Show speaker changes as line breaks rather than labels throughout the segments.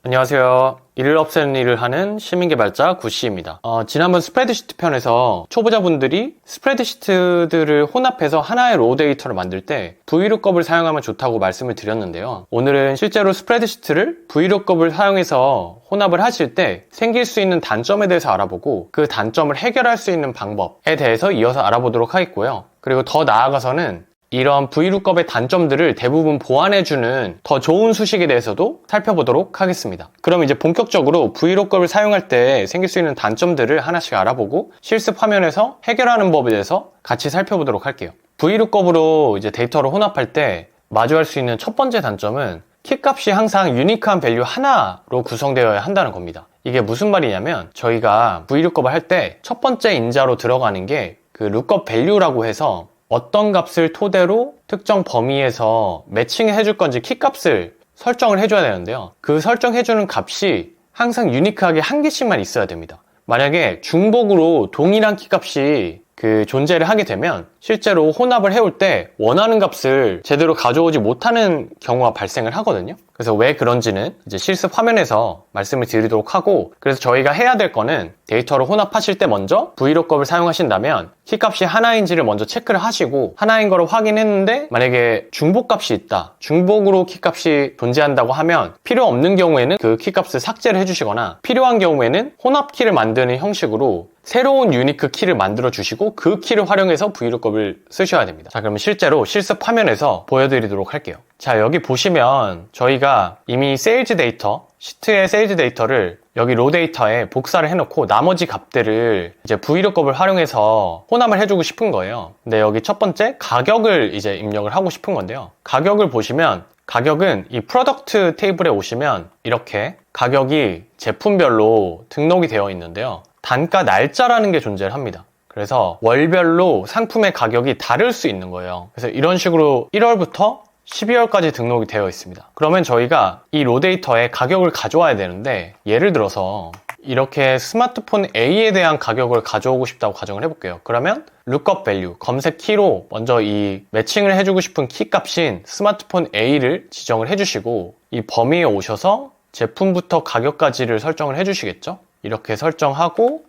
안녕하세요. 일을 없애는 일을 하는 시민개발자 구씨입니다. 지난번 스프레드시트 편에서 초보자분들이 스프레드시트들을 혼합해서 하나의 로우 데이터를 만들 때 VLOOKUP을 사용하면 좋다고 말씀을 드렸는데요. 오늘은 실제로 스프레드시트를 VLOOKUP을 사용해서 혼합을 하실 때 생길 수 있는 단점에 대해서 알아보고 그 단점을 해결할 수 있는 방법에 대해서 이어서 알아보도록 하겠고요. 그리고 더 나아가서는 이런 VLOOKUP의 단점들을 대부분 보완해주는 더 좋은 수식에 대해서도 살펴보도록 하겠습니다. 그럼 이제 본격적으로 VLOOKUP을 사용할 때 생길 수 있는 단점들을 하나씩 알아보고 실습 화면에서 해결하는 법에 대해서 같이 살펴보도록 할게요. VLOOKUP으로 이제 데이터를 혼합할 때 마주할 수 있는 첫 번째 단점은 키값이 항상 유니크한 밸류 하나로 구성되어야 한다는 겁니다. 이게 무슨 말이냐면 저희가 VLOOKUP을 할 때 첫 번째 인자로 들어가는 게 그 lookup value라고 해서 어떤 값을 토대로 특정 범위에서 매칭해 줄 건지 키값을 설정을 해줘야 되는데요. 그 설정해주는 값이 항상 유니크하게 한 개씩만 있어야 됩니다. 만약에 중복으로 동일한 키값이 존재를 하게 되면 실제로 혼합을 해올 때 원하는 값을 제대로 가져오지 못하는 경우가 발생을 하거든요. 그래서 왜 그런지는 이제 실습 화면에서 말씀을 드리도록 하고, 그래서 저희가 해야 될 거는 데이터를 혼합하실 때 먼저 VLOOKUP을 사용하신다면 키값이 하나인지를 먼저 체크를 하시고, 하나인 거를 확인했는데 만약에 중복값이 있다, 중복으로 키값이 존재한다고 하면 필요 없는 경우에는 그 키값을 삭제를 해주시거나, 필요한 경우에는 혼합키를 만드는 형식으로 새로운 유니크 키를 만들어 주시고 그 키를 활용해서 VLOOKUP을 쓰셔야 됩니다. 자, 그러면 실제로 실습 화면에서 보여드리도록 할게요. 자, 여기 보시면 저희가 이미 세일즈 데이터, 시트의 세일즈 데이터를 여기 로 데이터에 복사를 해놓고 나머지 값들을 이제 VLOOKUP을 활용해서 혼합을 해주고 싶은 거예요. 근데 여기 첫 번째 가격을 이제 입력을 하고 싶은 건데요. 가격을 보시면 가격은 이 프로덕트 테이블에 오시면 이렇게 가격이 제품별로 등록이 되어 있는데요. 단가 날짜라는 게 존재를 합니다. 그래서 월별로 상품의 가격이 다를 수 있는 거예요. 그래서 이런 식으로 1월부터 12월까지 등록이 되어 있습니다. 그러면 저희가 이 로 데이터에 가격을 가져와야 되는데, 예를 들어서 이렇게 스마트폰 A에 대한 가격을 가져오고 싶다고 가정을 해볼게요. 그러면 lookup value, 검색 키로 먼저 이 매칭을 해주고 싶은 키 값인 스마트폰 A를 지정을 해주시고, 이 범위에 오셔서 제품부터 가격까지를 설정을 해주시겠죠? 이렇게 설정하고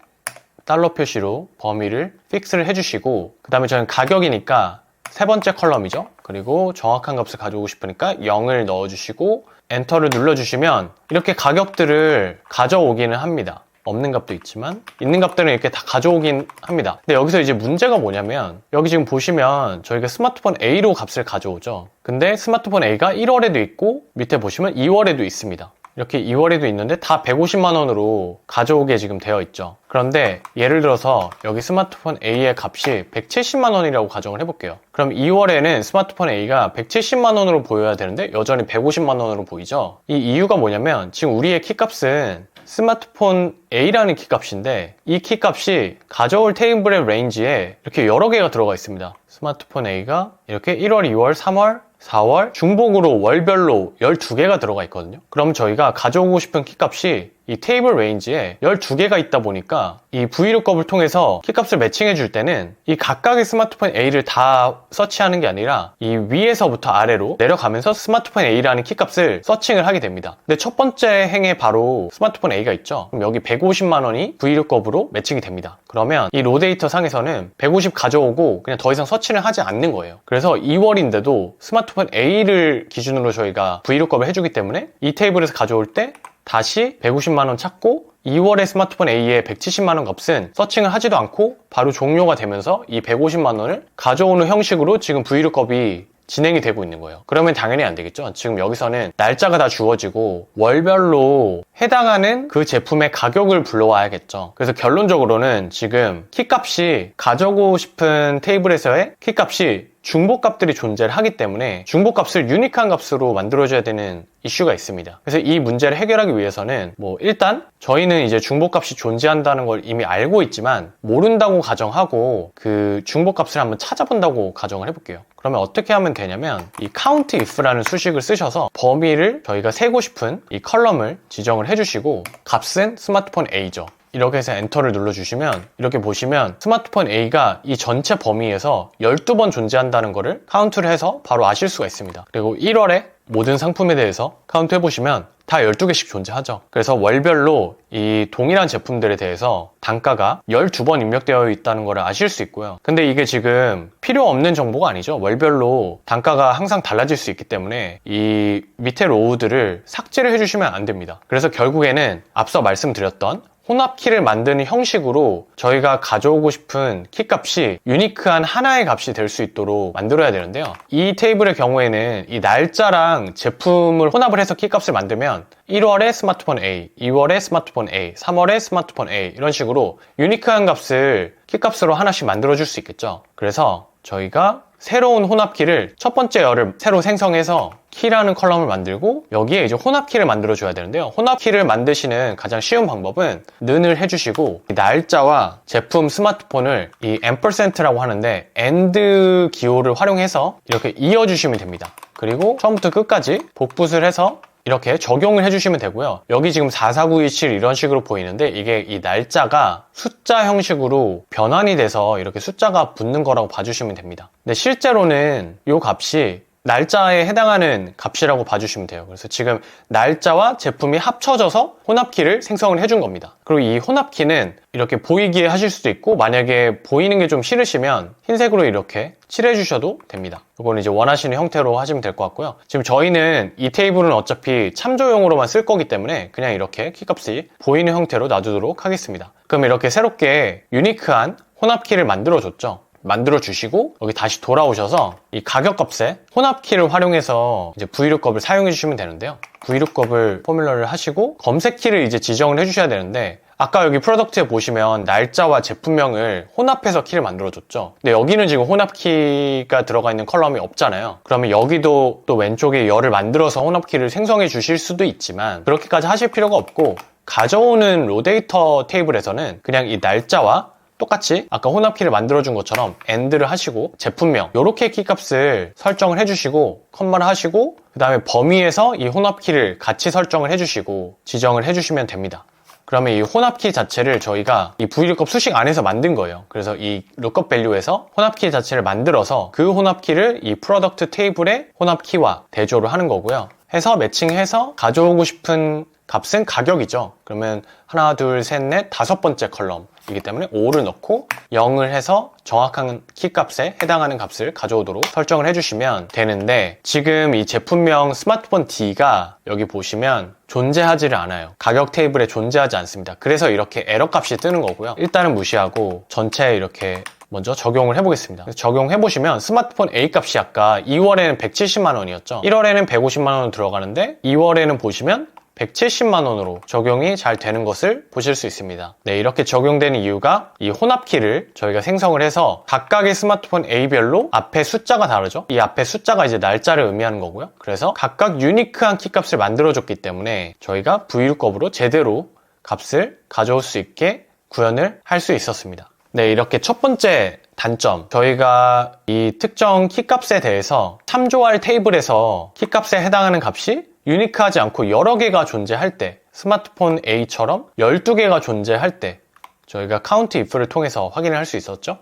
달러 표시로 범위를 픽스를 해주시고, 그 다음에 저는 가격이니까 세 번째 컬럼이죠. 그리고 정확한 값을 가져오고 싶으니까 0을 넣어주시고 엔터를 눌러주시면 이렇게 가격들을 가져오기는 합니다. 없는 값도 있지만 있는 값들은 이렇게 다 가져오긴 합니다. 근데 여기서 이제 문제가 뭐냐면, 여기 지금 보시면 저희가 스마트폰 A로 값을 가져오죠. 근데 스마트폰 A가 1월에도 있고 밑에 보시면 2월에도 있습니다. 이렇게 2월에도 있는데 다 150만 원으로 가져오게 지금 되어 있죠. 그런데 예를 들어서 여기 스마트폰 A의 값이 170만 원이라고 가정을 해볼게요. 그럼 2월에는 스마트폰 A가 170만 원으로 보여야 되는데 여전히 150만 원으로 보이죠. 이 이유가 뭐냐면 지금 우리의 키값은 스마트폰 A라는 키값인데 이 키값이 가져올 테이블의 레인지에 이렇게 여러 개가 들어가 있습니다. 스마트폰 A가 이렇게 1월, 2월, 3월, 4월 중복으로 월별로 12개가 들어가 있거든요. 그럼 저희가 가져오고 싶은 키값이 이 테이블 레인지에 12개가 있다 보니까 이 VLOOKUP을 통해서 키값을 매칭해 줄 때는 이 각각의 스마트폰 A를 다 서치하는 게 아니라 이 위에서부터 아래로 내려가면서 스마트폰 A라는 키값을 서칭을 하게 됩니다. 근데 첫 번째 행에 바로 스마트폰 A가 있죠. 그럼 여기 150만 원이 VLOOKUP으로 매칭이 됩니다. 그러면 이 로 데이터 상에서는 150 가져오고 그냥 더 이상 서치를 하지 않는 거예요. 그래서 2월인데도 스마트폰 A를 기준으로 저희가 VLOOKUP을 해주기 때문에 이 테이블에서 가져올 때 다시 150만 원 찾고 2월에 스마트폰 A의 170만 원 값은 서칭을 하지도 않고 바로 종료가 되면서 이 150만 원을 가져오는 형식으로 지금 VLOOKUP이 진행이 되고 있는 거예요. 그러면 당연히 안 되겠죠. 지금 여기서는 날짜가 다 주어지고 월별로 해당하는 그 제품의 가격을 불러와야겠죠. 그래서 결론적으로는 지금 키값이 가져오고 싶은 테이블에서의 키값이 중복값들이 존재를 하기 때문에 중복값을 유니크한 값으로 만들어줘야 되는 이슈가 있습니다. 그래서 이 문제를 해결하기 위해서는 일단 저희는 이제 중복값이 존재한다는 걸 이미 알고 있지만 모른다고 가정하고 그 중복값을 한번 찾아본다고 가정을 해볼게요. 그러면 어떻게 하면 되냐면 이 count if라는 수식을 쓰셔서 범위를 저희가 세고 싶은 이 컬럼을 지정을 해주시고 값은 스마트폰 A죠. 이렇게 해서 엔터를 눌러주시면 이렇게 보시면 스마트폰 A가 이 전체 범위에서 12번 존재한다는 거를 카운트를 해서 바로 아실 수가 있습니다. 그리고 1월에 모든 상품에 대해서 카운트 해보시면 다 12개씩 존재하죠. 그래서 월별로 이 동일한 제품들에 대해서 단가가 12번 입력되어 있다는 걸 아실 수 있고요. 근데 이게 지금 필요 없는 정보가 아니죠. 월별로 단가가 항상 달라질 수 있기 때문에 이 밑에 로우들을 삭제를 해주시면 안 됩니다. 그래서 결국에는 앞서 말씀드렸던 혼합키를 만드는 형식으로 저희가 가져오고 싶은 키값이 유니크한 하나의 값이 될 수 있도록 만들어야 되는데요. 이 테이블의 경우에는 이 날짜랑 제품을 혼합을 해서 키값을 만들면 1월에 스마트폰 A, 2월에 스마트폰 A, 3월에 스마트폰 A 이런 식으로 유니크한 값을 키값으로 하나씩 만들어줄 수 있겠죠. 그래서 저희가 새로운 혼합키를 첫 번째 열을 새로 생성해서 키라는 컬럼을 만들고 여기에 이제 혼합키를 만들어 줘야 되는데요. 혼합키를 만드시는 가장 쉬운 방법은 는을 해주시고 이 날짜와 제품 스마트폰을 이 앰퍼센트라고 하는데 AND 기호를 활용해서 이렇게 이어주시면 됩니다. 그리고 처음부터 끝까지 복붙을 해서 이렇게 적용을 해주시면 되고요. 여기 지금 44927 이런 식으로 보이는데 이게 이 날짜가 숫자 형식으로 변환이 돼서 이렇게 숫자가 붙는 거라고 봐주시면 됩니다. 근데 실제로는 이 값이 날짜에 해당하는 값이라고 봐주시면 돼요. 그래서 지금 날짜와 제품이 합쳐져서 혼합키를 생성을 해준 겁니다. 그리고 이 혼합키는 이렇게 보이게 하실 수도 있고 만약에 보이는 게 좀 싫으시면 흰색으로 이렇게 칠해 주셔도 됩니다. 이건 이제 원하시는 형태로 하시면 될 것 같고요. 지금 저희는 이 테이블은 어차피 참조용으로만 쓸 거기 때문에 그냥 이렇게 키값이 보이는 형태로 놔두도록 하겠습니다. 그럼 이렇게 새롭게 유니크한 혼합키를 만들어 줬죠. 만들어 주시고 여기 다시 돌아오셔서 이 가격값에 혼합키를 활용해서 이제 V-lookup 사용해 주시면 되는데요. V-lookup 포뮬러를 하시고 검색키를 이제 지정을 해 주셔야 되는데 아까 여기 프로덕트에 보시면 날짜와 제품명을 혼합해서 키를 만들어 줬죠. 근데 여기는 지금 혼합키가 들어가 있는 컬럼이 없잖아요. 그러면 여기도 또 왼쪽에 열을 만들어서 혼합키를 생성해 주실 수도 있지만 그렇게까지 하실 필요가 없고 가져오는 로데이터 테이블에서는 그냥 이 날짜와 똑같이 아까 혼합키를 만들어준 것처럼 AND를 하시고 제품명 이렇게 키값을 설정을 해주시고 컴마를 하시고 그 다음에 범위에서 이 혼합키를 같이 설정을 해주시고 지정을 해주시면 됩니다. 그러면 이 혼합키 자체를 저희가 이 V-lookup 수식 안에서 만든 거예요. 그래서 이 lookup value에서 혼합키 자체를 만들어서 그 혼합키를 이 프로덕트 테이블의 혼합키와 대조를 하는 거고요. 해서 매칭해서 가져오고 싶은 값은 가격이죠. 그러면 하나, 둘, 셋, 넷, 다섯 번째 컬럼이기 때문에 5를 넣고 0을 해서 정확한 키값에 해당하는 값을 가져오도록 설정을 해주시면 되는데 지금 이 제품명 스마트폰 D가 여기 보시면 존재하지를 않아요. 가격 테이블에 존재하지 않습니다. 그래서 이렇게 에러 값이 뜨는 거고요. 일단은 무시하고 전체에 이렇게 먼저 적용을 해보겠습니다. 적용해보시면 스마트폰 A 값이 아까 2월에는 170만 원이었죠. 1월에는 150만 원 들어가는데 2월에는 보시면 170만 원으로 적용이 잘 되는 것을 보실 수 있습니다. 네, 이렇게 적용되는 이유가 이 혼합키를 저희가 생성을 해서 각각의 스마트폰 A별로 앞에 숫자가 다르죠. 이 앞에 숫자가 이제 날짜를 의미하는 거고요. 그래서 각각 유니크한 키값을 만들어줬기 때문에 저희가 V-lookup으로 제대로 값을 가져올 수 있게 구현을 할 수 있었습니다. 네, 이렇게 첫 번째 단점, 저희가 이 특정 키값에 대해서 참조할 테이블에서 키값에 해당하는 값이 유니크하지 않고 여러 개가 존재할 때 스마트폰 A처럼 12개가 존재할 때 저희가 count if를 통해서 확인을 할 수 있었죠.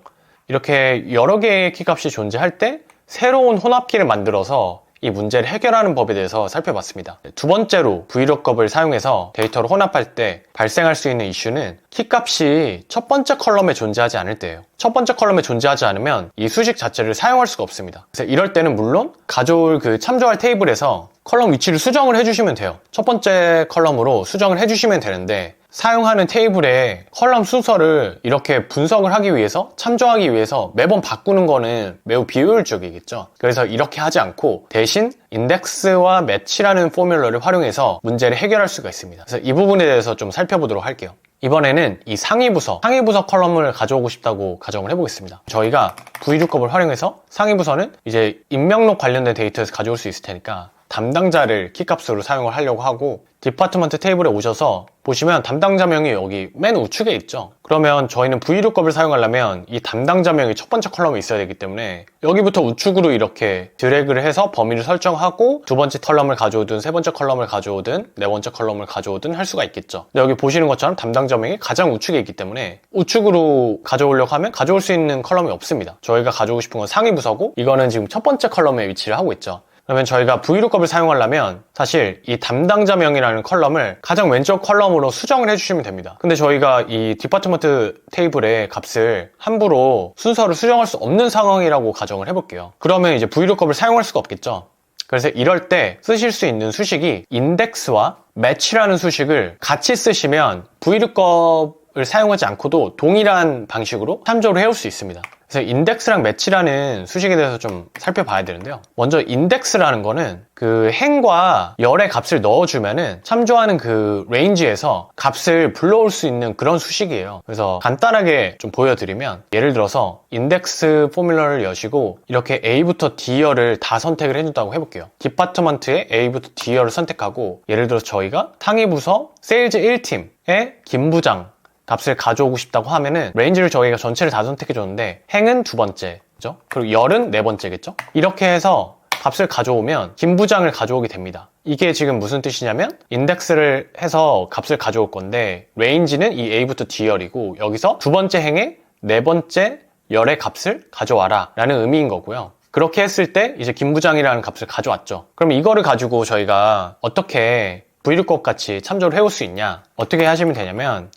이렇게 여러 개의 키값이 존재할 때 새로운 혼합키를 만들어서 이 문제를 해결하는 법에 대해서 살펴봤습니다. 두 번째로 V-lookup을 사용해서 데이터를 혼합할 때 발생할 수 있는 이슈는 키값이 첫 번째 컬럼에 존재하지 않을 때예요. 첫 번째 컬럼에 존재하지 않으면 이 수식 자체를 사용할 수가 없습니다. 그래서 이럴 때는 물론 가져올 그 참조할 테이블에서 컬럼 위치를 수정을 해주시면 돼요. 첫 번째 컬럼으로 수정을 해주시면 되는데 사용하는 테이블에 컬럼 순서를 이렇게 분석을 하기 위해서 참조하기 위해서 매번 바꾸는 거는 매우 비효율적이겠죠. 그래서 이렇게 하지 않고 대신 인덱스와 매치라는 포뮬러를 활용해서 문제를 해결할 수가 있습니다. 그래서 이 부분에 대해서 좀 살펴보도록 할게요. 이번에는 이 상위 부서 컬럼을 가져오고 싶다고 가정을 해보겠습니다. 저희가 V-lookup을 활용해서 상위 부서는 이제 인명록 관련된 데이터에서 가져올 수 있을 테니까 담당자를 키값으로 사용을 하려고 하고 디파트먼트 테이블에 오셔서 보시면 담당자명이 여기 맨 우측에 있죠. 그러면 저희는 V-lookup을 사용하려면 이 담당자명이 첫 번째 컬럼에 있어야 되기 때문에 여기부터 우측으로 이렇게 드래그를 해서 범위를 설정하고 두 번째 컬럼을 가져오든 세 번째 컬럼을 가져오든 네 번째 컬럼을 가져오든 할 수가 있겠죠. 근데 여기 보시는 것처럼 담당자명이 가장 우측에 있기 때문에 우측으로 가져오려고 하면 가져올 수 있는 컬럼이 없습니다. 저희가 가져오고 싶은 건 상위 부서고 이거는 지금 첫 번째 컬럼에 위치를 하고 있죠. 그러면 저희가 VLOOKUP을 사용하려면 사실 이 담당자명이라는 컬럼을 가장 왼쪽 컬럼으로 수정을 해주시면 됩니다. 근데 저희가 이 디파트먼트 테이블의 값을 함부로 순서를 수정할 수 없는 상황이라고 가정을 해볼게요. 그러면 이제 VLOOKUP을 사용할 수가 없겠죠. 그래서 이럴 때 쓰실 수 있는 수식이 인덱스와 매치라는 수식을 같이 쓰시면 VLOOKUP을 사용하지 않고도 동일한 방식으로 참조를 해올 수 있습니다. 그래서 인덱스랑 매치라는 수식에 대해서 좀 살펴봐야 되는데요. 먼저 인덱스라는 거는 그 행과 열의 값을 넣어주면은 참조하는 그 레인지에서 값을 불러올 수 있는 그런 수식이에요. 그래서 간단하게 좀 보여드리면 예를 들어서 인덱스 포뮬러를 여시고 이렇게 A부터 D열을 다 선택을 해준다고 해볼게요. 디파트먼트에 A부터 D열을 선택하고 예를 들어서 저희가 상위 부서 세일즈 1팀의 김 부장 값을 가져오고 싶다고 하면은 레인지를 저희가 전체를 다 선택해 줬는데 행은 두 번째죠. 그리고 열은 네 번째겠죠. 이렇게 해서 값을 가져오면 김 부장을 가져오게 됩니다. 이게 지금 무슨 뜻이냐면 인덱스를 해서 값을 가져올 건데 레인지는 이 A부터 D열이고 여기서 두 번째 행의 네 번째 열의 값을 가져와라 라는 의미인 거고요. 그렇게 했을 때 이제 김 부장이라는 값을 가져왔죠. 그럼 이거를 가지고 저희가 어떻게 VLOOKUP 같이 참조를 해올 수 있냐, 어떻게 하시면 되냐면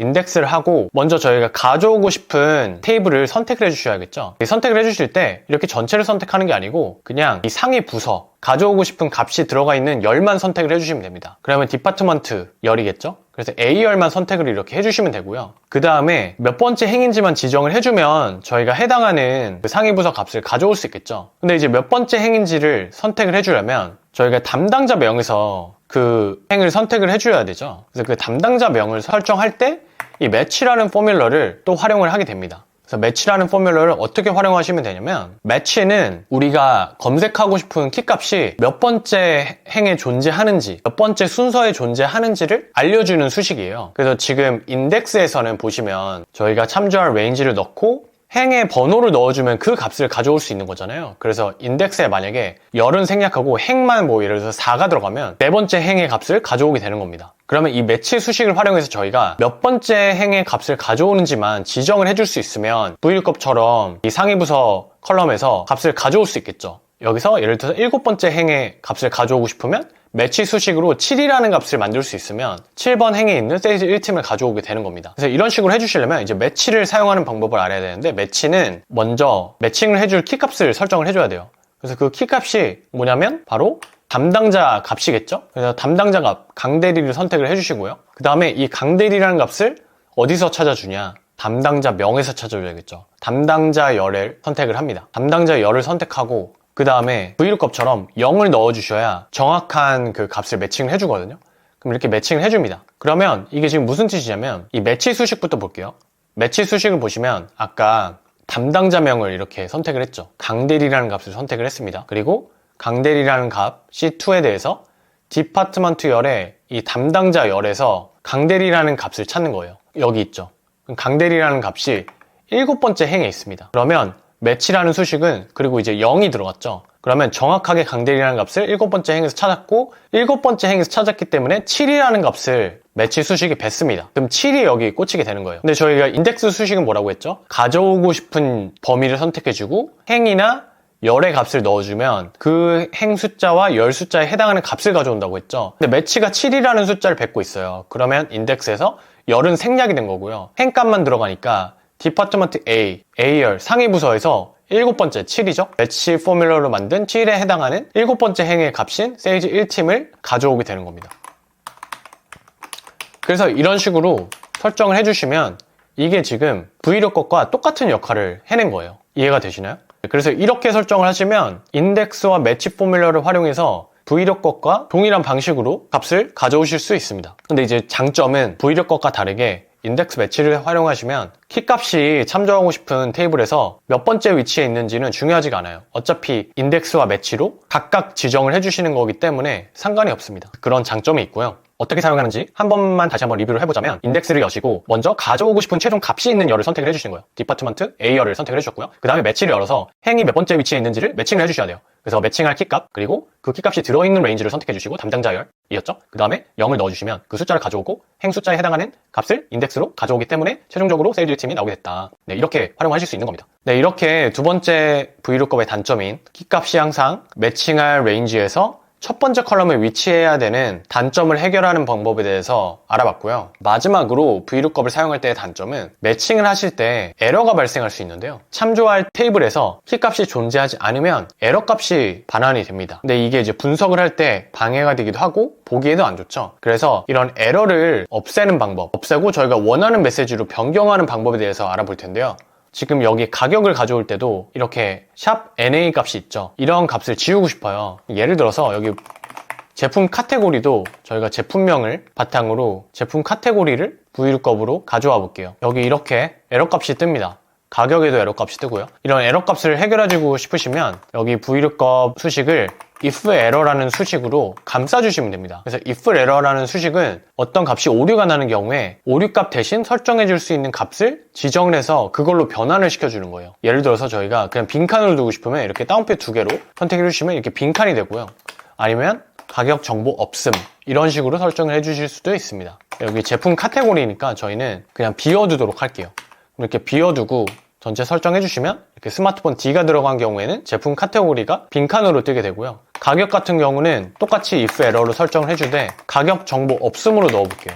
인덱스를 하고 먼저 저희가 가져오고 싶은 테이블을 선택을 해주셔야겠죠. 선택을 해주실 때 이렇게 전체를 선택하는 게 아니고 그냥 이 상위 부서 가져오고 싶은 값이 들어가 있는 열만 선택을 해주시면 됩니다. 그러면 디파트먼트 열이겠죠. 그래서 A열만 선택을 이렇게 해주시면 되고요. 그 다음에 몇 번째 행인지만 지정을 해주면 저희가 해당하는 그 상위 부서 값을 가져올 수 있겠죠. 근데 이제 몇 번째 행인지를 선택을 해주려면 저희가 담당자 명에서 그 행을 선택을 해줘야 되죠. 그래서 그 담당자 명을 설정할 때 이 매치라는 포뮬러를 또 활용을 하게 됩니다. 그래서 매치라는 포뮬러를 어떻게 활용하시면 되냐면 매치는 우리가 검색하고 싶은 키값이 몇 번째 행에 존재하는지 몇 번째 순서에 존재하는지를 알려주는 수식이에요. 그래서 지금 인덱스에서는 보시면 저희가 참조할 레인지를 넣고 행의 번호를 넣어주면 그 값을 가져올 수 있는 거잖아요. 그래서 인덱스에 만약에 열은 생략하고 행만 뭐 예를 들어서 4가 들어가면 네 번째 행의 값을 가져오게 되는 겁니다. 그러면 이 매치 수식을 활용해서 저희가 몇 번째 행의 값을 가져오는지만 지정을 해줄 수 있으면 VLOOKUP처럼 이 상위 부서 컬럼에서 값을 가져올 수 있겠죠. 여기서 예를 들어서 일곱 번째 행의 값을 가져오고 싶으면 매치 수식으로 7이라는 값을 만들 수 있으면 7번 행에 있는 세일즈 1팀을 가져오게 되는 겁니다. 그래서 이런 식으로 해주시려면 이제 매치를 사용하는 방법을 알아야 되는데 매치는 먼저 매칭을 해줄 키값을 설정을 해줘야 돼요. 그래서 그 키값이 뭐냐면 바로 담당자 값이겠죠? 그래서 담당자 값, 강대리를 선택을 해주시고요. 그 다음에 이 강대리라는 값을 어디서 찾아주냐? 담당자 명에서 찾아줘야겠죠. 담당자 열을 선택을 합니다. 담당자 열을 선택하고 그 다음에 VLOOKUP처럼 0을 넣어주셔야 정확한 그 값을 매칭을 해주거든요. 그럼 이렇게 매칭을 해줍니다. 그러면 이게 지금 무슨 뜻이냐면 이 매치 수식부터 볼게요. 매치 수식을 보시면 아까 담당자명을 이렇게 선택을 했죠. 강대리라는 값을 선택을 했습니다. 그리고 강대리라는 값 C2에 대해서 디파트먼트 열에 이 담당자 열에서 강대리라는 값을 찾는 거예요. 여기 있죠. 그럼 강대리라는 값이 일곱 번째 행에 있습니다. 그러면 매치라는 수식은 그리고 이제 0이 들어갔죠. 그러면 정확하게 강대리라는 값을 일곱 번째 행에서 찾았고 일곱 번째 행에서 찾았기 때문에 7이라는 값을 매치 수식에 뱉습니다. 그럼 7이 여기 꽂히게 되는 거예요. 근데 저희가 인덱스 수식은 뭐라고 했죠? 가져오고 싶은 범위를 선택해주고 행이나 열의 값을 넣어주면 그 행 숫자와 열 숫자에 해당하는 값을 가져온다고 했죠. 근데 매치가 7이라는 숫자를 뱉고 있어요. 그러면 인덱스에서 열은 생략이 된 거고요. 행 값만 들어가니까 디파트먼트 A, A열 상위 부서에서 일곱 번째 7이죠. 매치 포뮬러로 만든 7에 해당하는 일곱 번째 행의 값인 세일즈 1팀을 가져오게 되는 겁니다. 그래서 이런 식으로 설정을 해주시면 이게 지금 VLOOKUP과 똑같은 역할을 해낸 거예요. 이해가 되시나요? 그래서 이렇게 설정을 하시면 인덱스와 매치 포뮬러를 활용해서 VLOOKUP과 동일한 방식으로 값을 가져오실 수 있습니다. 근데 이제 장점은 VLOOKUP과 다르게 인덱스 매치를 활용하시면 키값이 참조하고 싶은 테이블에서 몇 번째 위치에 있는지는 중요하지가 않아요. 어차피 인덱스와 매치로 각각 지정을 해주시는 거기 때문에 상관이 없습니다. 그런 장점이 있고요. 어떻게 사용하는지 한 번만 다시 한번 리뷰를 해보자면 인덱스를 여시고 먼저 가져오고 싶은 최종 값이 있는 열을 선택을 해주시는 거예요. 디파트먼트 A열을 선택을 해주셨고요. 그 다음에 매치를 열어서 행이 몇 번째 위치에 있는지를 매칭을 해주셔야 돼요. 그래서 매칭할 키값 그리고 그 키값이 들어있는 레인지를 선택해주시고 담당자 열이었죠. 그 다음에 0을 넣어주시면 그 숫자를 가져오고 행 숫자에 해당하는 값을 인덱스로 가져오기 때문에 최종적으로 세일즈 팀이 나오게 됐다. 네, 이렇게 활용하실 수 있는 겁니다. 네, 이렇게 두 번째 VLOOKUP의 단점인 키값이 항상 매칭할 레인지에서 첫 번째 컬럼에 위치해야 되는 단점을 해결하는 방법에 대해서 알아봤고요. 마지막으로 VLOOKUP을 사용할 때의 단점은 매칭을 하실 때 에러가 발생할 수 있는데요. 참조할 테이블에서 키값이 존재하지 않으면 에러 값이 반환이 됩니다. 근데 이게 이제 분석을 할 때 방해가 되기도 하고 보기에도 안 좋죠. 그래서 이런 에러를 없애는 방법, 없애고 저희가 원하는 메시지로 변경하는 방법에 대해서 알아볼 텐데요. 지금 여기 가격을 가져올 때도 이렇게 샵 NA 값이 있죠. 이런 값을 지우고 싶어요. 예를 들어서 여기 제품 카테고리도 저희가 제품명을 바탕으로 제품 카테고리를 VLOOKUP으로 가져와 볼게요. 여기 이렇게 에러 값이 뜹니다. 가격에도 에러 값이 뜨고요. 이런 에러 값을 해결해주고 싶으시면 여기 VLOOKUP 수식을 if error라는 수식으로 감싸주시면 됩니다. 그래서 if error라는 수식은 어떤 값이 오류가 나는 경우에 오류값 대신 설정해줄 수 있는 값을 지정을 해서 그걸로 변환을 시켜주는 거예요. 예를 들어서 저희가 그냥 빈칸으로 두고 싶으면 이렇게 다운표 2개로 선택해주시면 이렇게 빈칸이 되고요. 아니면 가격 정보 없음 이런 식으로 설정을 해주실 수도 있습니다. 여기 제품 카테고리니까 저희는 그냥 비워두도록 할게요. 이렇게 비워두고 전체 설정해주시면 이렇게 스마트폰 D가 들어간 경우에는 제품 카테고리가 빈칸으로 뜨게 되고요. 가격 같은 경우는 똑같이 if error로 설정을 해주되 가격 정보 없음으로 넣어볼게요.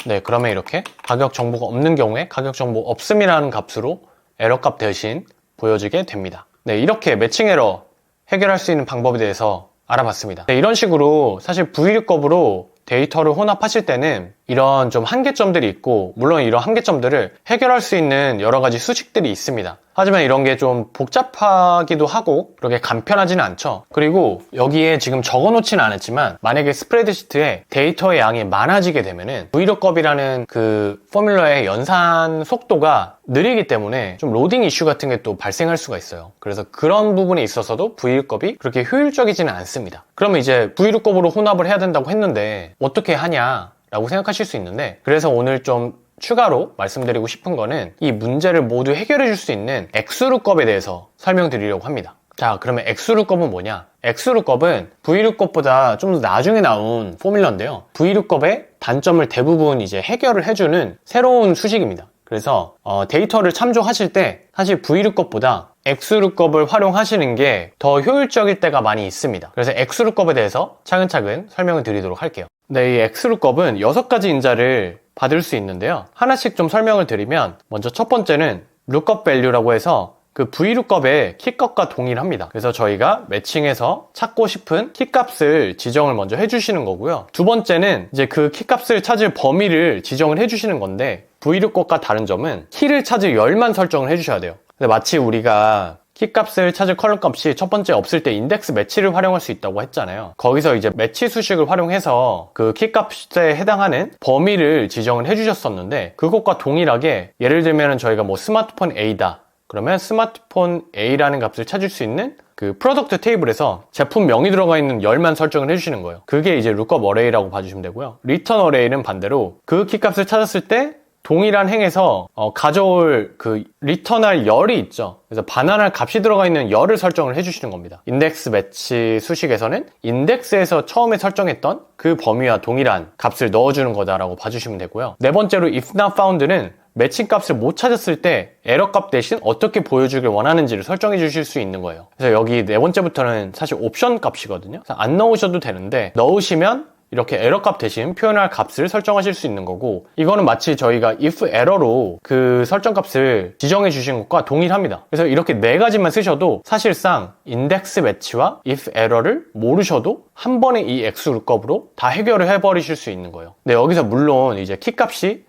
네, 그러면 이렇게 가격 정보가 없는 경우에 가격 정보 없음이라는 값으로 에러 값 대신 보여지게 됩니다. 네, 이렇게 매칭 에러 해결할 수 있는 방법에 대해서 알아봤습니다. 네, 이런 식으로 사실 VLOOKUP으로 데이터를 혼합하실 때는 이런 좀 한계점들이 있고 물론 이런 한계점들을 해결할 수 있는 여러 가지 수식들이 있습니다. 하지만 이런 게 좀 복잡하기도 하고 그렇게 간편하지는 않죠. 그리고 여기에 지금 적어놓지는 않았지만 만약에 스프레드시트에 데이터의 양이 많아지게 되면은 VLOOKUP이라는 그 포뮬러의 연산 속도가 느리기 때문에 좀 로딩 이슈 같은 게 또 발생할 수가 있어요. 그래서 그런 부분에 있어서도 VLOOKUP이 그렇게 효율적이지는 않습니다. 그러면 이제 VLOOKUP으로 혼합을 해야 된다고 했는데 어떻게 하냐 라고 생각하실 수 있는데 그래서 오늘 좀 추가로 말씀드리고 싶은 거는 이 문제를 모두 해결해 줄 수 있는 XLOOKUP에 대해서 설명드리려고 합니다. 자, 그러면 XLOOKUP은 뭐냐? XLOOKUP은 VLOOKUP보다 좀 더 나중에 나온 포뮬러인데요. VLOOKUP의 단점을 대부분 이제 해결을 해주는 새로운 수식입니다. 그래서 데이터를 참조하실 때 사실 VLOOKUP보다 XLOOKUP을 활용하시는 게 더 효율적일 때가 많이 있습니다. 그래서 XLOOKUP에 대해서 차근차근 설명을 드리도록 할게요. 네, 이 XLOOKUP은 6가지 인자를 받을 수 있는데요. 하나씩 좀 설명을 드리면 먼저 첫 번째는 lookup value라고 해서 그 VLOOKUP의 키값과 동일합니다. 그래서 저희가 매칭해서 찾고 싶은 키값을 지정을 먼저 해주시는 거고요. 두 번째는 이제 그 키값을 찾을 범위를 지정을 해주시는 건데 VLOOKUP과 다른 점은 키를 찾을 열만 설정을 해주셔야 돼요. 근데 마치 우리가 키값을 찾을 컬럼 값이 첫 번째 없을 때 인덱스 매치를 활용할 수 있다고 했잖아요. 거기서 이제 매치 수식을 활용해서 그 키값에 해당하는 범위를 지정을 해주셨었는데 그것과 동일하게 예를 들면 저희가 뭐 스마트폰 A다. 그러면 스마트폰 A라는 값을 찾을 수 있는 그 프로덕트 테이블에서 제품명이 들어가 있는 열만 설정을 해주시는 거예요. 그게 이제 lookup array라고 봐주시면 되고요. return array는 반대로 그 키값을 찾았을 때 동일한 행에서 가져올 그 리턴할 열이 있죠. 그래서 반환할 값이 들어가 있는 열을 설정을 해주시는 겁니다. 인덱스 매치 수식에서는 인덱스에서 처음에 설정했던 그 범위와 동일한 값을 넣어주는 거다라고 봐주시면 되고요. 네 번째로 if not found는 매칭 값을 못 찾았을 때 에러 값 대신 어떻게 보여주길 원하는지를 설정해 주실 수 있는 거예요. 그래서 여기 네 번째부터는 사실 옵션 값이거든요. 그래서 안 넣으셔도 되는데 넣으시면 이렇게 에러 값 대신 표현할 값을 설정하실 수 있는 거고 이거는 마치 저희가 if error로 그 설정 값을 지정해 주신 것과 동일합니다. 그래서 이렇게 네 가지만 쓰셔도 사실상 인덱스 매치와 if error를 모르셔도 한 번에 이 XLOOKUP으로 다 해결을 해버리실 수 있는 거예요. 근데 여기서 물론 이제 키 값이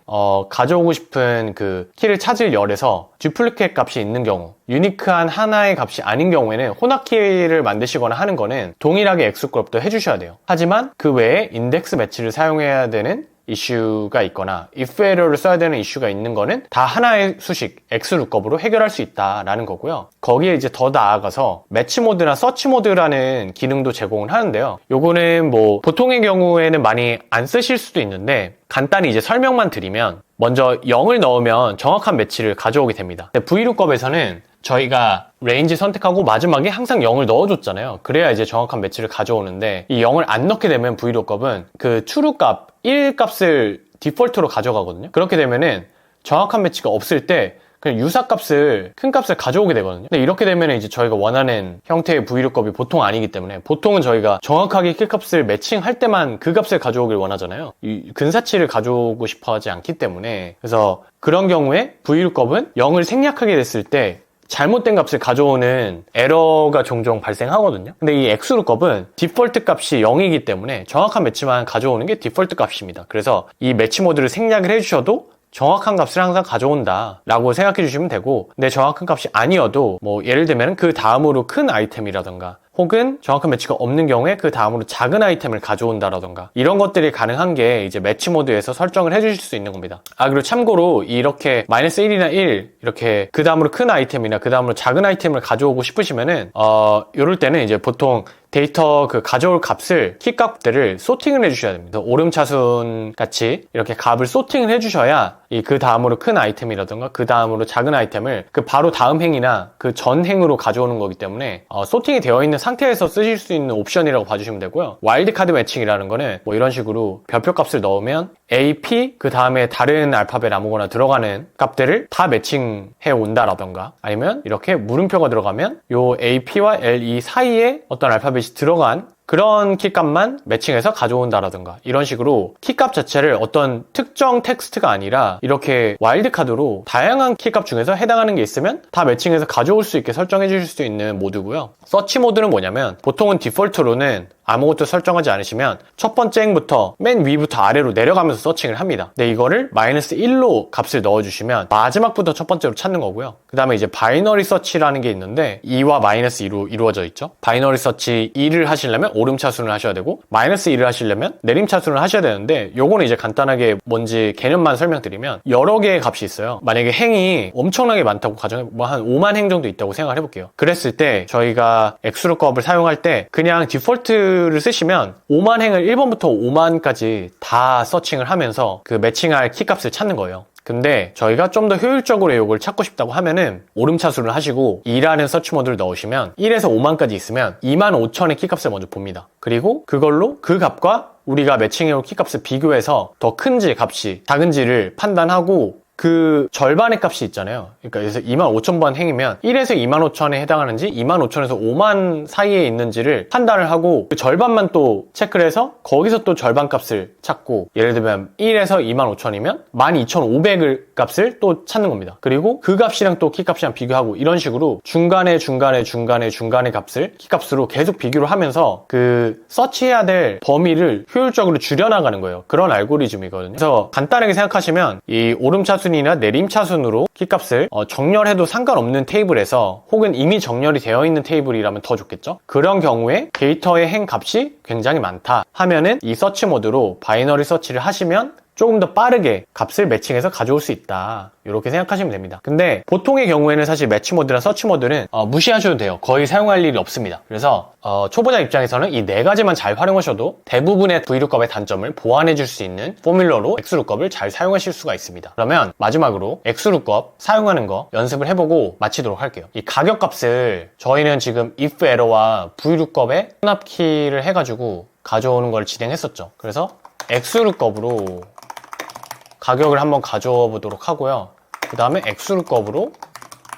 가져오고 싶은 그 키를 찾을 열에서 듀플리케이트 값이 있는 경우 유니크한 하나의 값이 아닌 경우에는 혼합키를 만드시거나 하는 거는 동일하게 XLOOKUP도 해주셔야 돼요. 하지만 그 외에 인덱스 매치를 사용해야 되는 이슈가 있거나 if error를 써야 되는 이슈가 있는 거는 다 하나의 수식 xlookup으로 해결할 수 있다라는 거고요. 거기에 이제 더 나아가서 매치 모드나 서치 모드라는 기능도 제공을 하는데요. 요거는 뭐 보통의 경우에는 많이 안 쓰실 수도 있는데 간단히 이제 설명만 드리면 먼저 0을 넣으면 정확한 매치를 가져오게 됩니다. 근데 VLOOKUP에서는 저희가 레인지 선택하고 마지막에 항상 0을 넣어줬잖아요. 그래야 이제 정확한 매치를 가져오는데 이 0을 안 넣게 되면 VLOOKUP은 그 true 값, 1 값을 디폴트로 가져가거든요. 그렇게 되면은 정확한 매치가 없을 때 그냥 유사값을, 큰 값을 가져오게 되거든요. 근데 이렇게 되면 이제 저희가 원하는 형태의 VLOOKUP이 보통 아니기 때문에 보통은 저희가 정확하게 키값을 매칭할 때만 그 값을 가져오길 원하잖아요. 이 근사치를 가져오고 싶어 하지 않기 때문에 그래서 그런 경우에 VLOOKUP은 0을 생략하게 됐을 때 잘못된 값을 가져오는 에러가 종종 발생하거든요. 근데 이 XLOOKUP은 디폴트 값이 0이기 때문에 정확한 매치만 가져오는 게 디폴트 값입니다. 그래서 이 매치 모드를 생략을 해주셔도 정확한 값을 항상 가져온다 라고 생각해 주시면 되고, 근데 정확한 값이 아니어도 뭐 예를 들면 그 다음으로 큰 아이템이라던가 혹은 정확한 매치가 없는 경우에 그 다음으로 작은 아이템을 가져온다라던가 이런 것들이 가능한 게 이제 매치 모드에서 설정을 해주실 수 있는 겁니다. 그리고 참고로 이렇게 -1이나 1 이렇게 그 다음으로 큰 아이템이나 그 다음으로 작은 아이템을 가져오고 싶으시면은 이럴 때는 이제 보통 데이터 그 가져올 값을 키값들을 소팅을 해주셔야 됩니다. 오름차순 같이 이렇게 값을 소팅을 해주셔야 이 그 다음으로 큰 아이템이라던가 그 다음으로 작은 아이템을 그 바로 다음 행이나 그 전 행으로 가져오는 거기 때문에 소팅이 되어 있는 상태에서 쓰실 수 있는 옵션이라고 봐주시면 되고요. 와일드카드 매칭이라는 거는 뭐 이런 식으로 별표 값을 넣으면 A, P 그 다음에 다른 알파벳 아무거나 들어가는 값들을 다 매칭해 온다라던가 아니면 이렇게 물음표가 들어가면 요 A, P와 L, E 사이에 어떤 알파벳이 들어간 그런 키값만 매칭해서 가져온다라든가 이런 식으로 키값 자체를 어떤 특정 텍스트가 아니라 이렇게 와일드카드로 다양한 키값 중에서 해당하는 게 있으면 다 매칭해서 가져올 수 있게 설정해 주실 수 있는 모드고요. 서치 모드는 뭐냐면 보통은 디폴트로는 아무것도 설정하지 않으시면 첫 번째 행부터 맨 위부터 아래로 내려가면서 서칭을 합니다. 근데 이거를 -1로 값을 넣어주시면 마지막부터 첫 번째로 찾는 거고요. 그 다음에 이제 바이너리 서치라는 게 있는데 2와 -2로 이루어져 있죠. 바이너리 서치 2를 하시려면 오름차순을 하셔야 되고 -2를 하시려면 내림차순을 하셔야 되는데 요거는 이제 간단하게 뭔지 개념만 설명드리면 여러 개의 값이 있어요. 만약에 행이 엄청나게 많다고 가정해 뭐 한 5만 행 정도 있다고 생각을 해볼게요. 그랬을 때 저희가 XLOOKUP을 사용할 때 그냥 디폴트를 쓰시면 5만 행을 1번부터 5만까지 다 서칭을 하면서 그 매칭할 키값을 찾는 거예요. 근데 저희가 좀 더 효율적으로 이걸 찾고 싶다고 하면은 오름차순을 하시고 2라는 서치 모드를 넣으시면 1에서 5만까지 있으면 25,000의 키값을 먼저 봅니다. 그리고 그걸로 그 값과 우리가 매칭해올 키값을 비교해서 더 큰지 값이 작은지를 판단하고 그 절반의 값이 있잖아요. 그러니까 그래서 25,000번 행이면 1에서 25,000에 해당하는지 25,000에서 5만 사이에 있는지를 판단을 하고 그 절반만 또 체크를 해서 거기서 또 절반 값을 찾고 예를 들면 1에서 25,000이면 12,500을 값을 또 찾는 겁니다. 그리고 그 값이랑 또 키값이랑 비교하고 이런 식으로 중간에 값을 키값으로 계속 비교를 하면서 그 서치해야 될 범위를 효율적으로 줄여나가는 거예요. 그런 알고리즘이거든요. 그래서 간단하게 생각하시면 이 오름차순 이나 내림차순으로 키값을 정렬해도 상관없는 테이블에서 혹은 이미 정렬이 되어 있는 테이블이라면 더 좋겠죠? 그런 경우에 데이터의 행 값이 굉장히 많다 하면은 이 서치 모드로 바이너리 서치를 하시면 조금 더 빠르게 값을 매칭해서 가져올 수 있다. 이렇게 생각하시면 됩니다. 근데 보통의 경우에는 사실 매치 모드나 서치 모드는 무시하셔도 돼요. 거의 사용할 일이 없습니다. 그래서 초보자 입장에서는 이 네 가지만 잘 활용하셔도 대부분의 VLOOKUP의 단점을 보완해 줄 수 있는 포뮬러로 XLOOKUP을 잘 사용하실 수가 있습니다. 그러면 마지막으로 XLOOKUP 사용하는 거 연습을 해보고 마치도록 할게요. 이 가격 값을 저희는 지금 if error와 VLOOKUP의 혼합키를 해가지고 가져오는 걸 진행했었죠. 그래서 XLOOKUP으로 가격을 한번 가져와 보도록 하고요. 그 다음에 XLOOKUP으로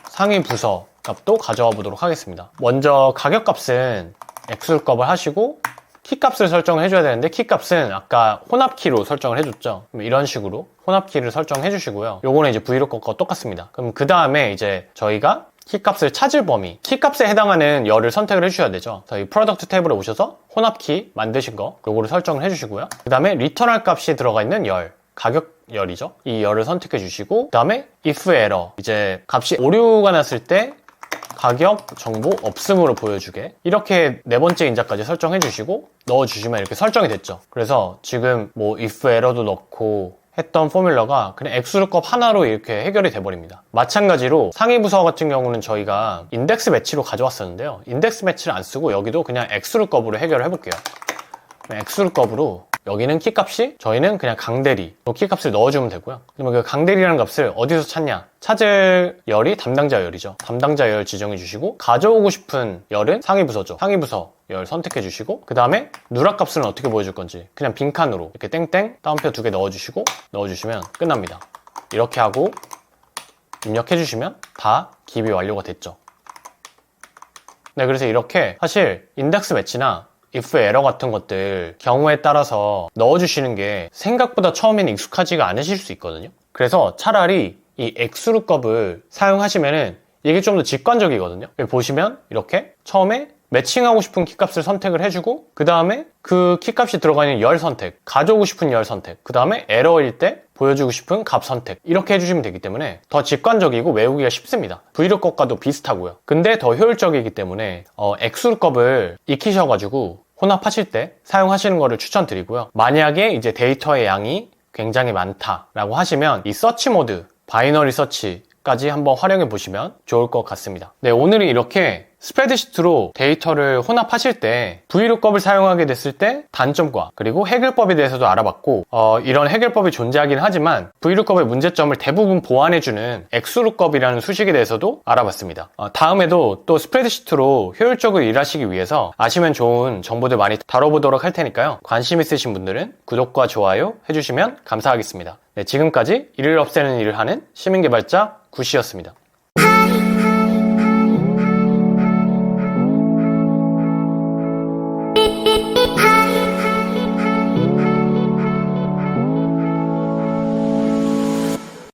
상위 부서 값도 가져와 보도록 하겠습니다. 먼저 가격 값은 XLOOKUP을 하시고 키값을 설정을 해줘야 되는데 키값은 아까 혼합키로 설정을 해줬죠. 그럼 이런 식으로 혼합키를 설정해 주시고요. 요거는 이제 VLOOKUP과 똑같습니다. 그럼 그 다음에 이제 저희가 키값을 찾을 범위, 키값에 해당하는 열을 선택을 해주셔야 되죠. 저희 프로덕트 탭으로 오셔서 혼합키 만드신 거 요거를 설정을 해주시고요. 그 다음에 리턴할 값이 들어가 있는 열, 가격 열이죠. 이 열을 선택해 주시고 그 다음에 if error 이제 값이 오류가 났을 때 가격 정보 없음으로 보여주게 이렇게 네 번째 인자까지 설정해 주시고 넣어주시면 이렇게 설정이 됐죠. 그래서 지금 뭐 if 에러도 넣고 했던 포뮬러가 그냥 액수룩값 하나로 이렇게 해결이 돼버립니다. 마찬가지로 상위 부서 같은 경우는 저희가 인덱스 매치로 가져왔었는데요. 인덱스 매치를 안 쓰고 여기도 그냥 액수룩값으로 해결을 해볼게요. 액수룩값으로 여기는 키값이 저희는 그냥 강대리 키값을 넣어주면 되고요. 그러면 그 강대리라는 값을 어디서 찾냐? 찾을 열이 담당자 열이죠. 담당자 열 지정해 주시고 가져오고 싶은 열은 상위 부서죠. 상위 부서 열 선택해 주시고 그 다음에 누락값은 어떻게 보여줄 건지 그냥 빈칸으로 이렇게 땡땡 따옴표 2개 넣어주시고 넣어주시면 끝납니다. 이렇게 하고 입력해 주시면 다 기입이 완료가 됐죠. 네, 그래서 이렇게 사실 인덱스 매치나 if 에러 같은 것들 경우에 따라서 넣어주시는 게 생각보다 처음에는 익숙하지가 않으실 수 있거든요. 그래서 차라리 이 액수룩값을 사용하시면은 이게 좀 더 직관적이거든요. 여기 보시면 이렇게 처음에 매칭하고 싶은 키값을 선택을 해주고 그 다음에 그 키값이 들어가 있는 열 선택, 가져오고 싶은 열 선택, 그 다음에 에러일 때 보여주고 싶은 값 선택 이렇게 해주시면 되기 때문에 더 직관적이고 외우기가 쉽습니다. 브이룩값과도 비슷하고요. 근데 더 효율적이기 때문에 액수룩값을 익히셔가지고 혼합하실 때 사용하시는 거를 추천드리고요. 만약에 이제 데이터의 양이 굉장히 많다라고 하시면 이 서치 모드, 바이너리 서치까지 한번 활용해 보시면 좋을 것 같습니다. 네, 오늘은 이렇게 스프레드시트로 데이터를 혼합하실 때 브이룩값을 사용하게 됐을 때 단점과 그리고 해결법에 대해서도 알아봤고 이런 해결법이 존재하긴 하지만 브이룩값의 문제점을 대부분 보완해주는 액수룩값이라는 수식에 대해서도 알아봤습니다. 다음에도 또 스프레드시트로 효율적으로 일하시기 위해서 아시면 좋은 정보들 많이 다뤄보도록 할 테니까요. 관심 있으신 분들은 구독과 좋아요 해주시면 감사하겠습니다. 네, 지금까지 일을 없애는 일을 하는 시민개발자 구시였습니다.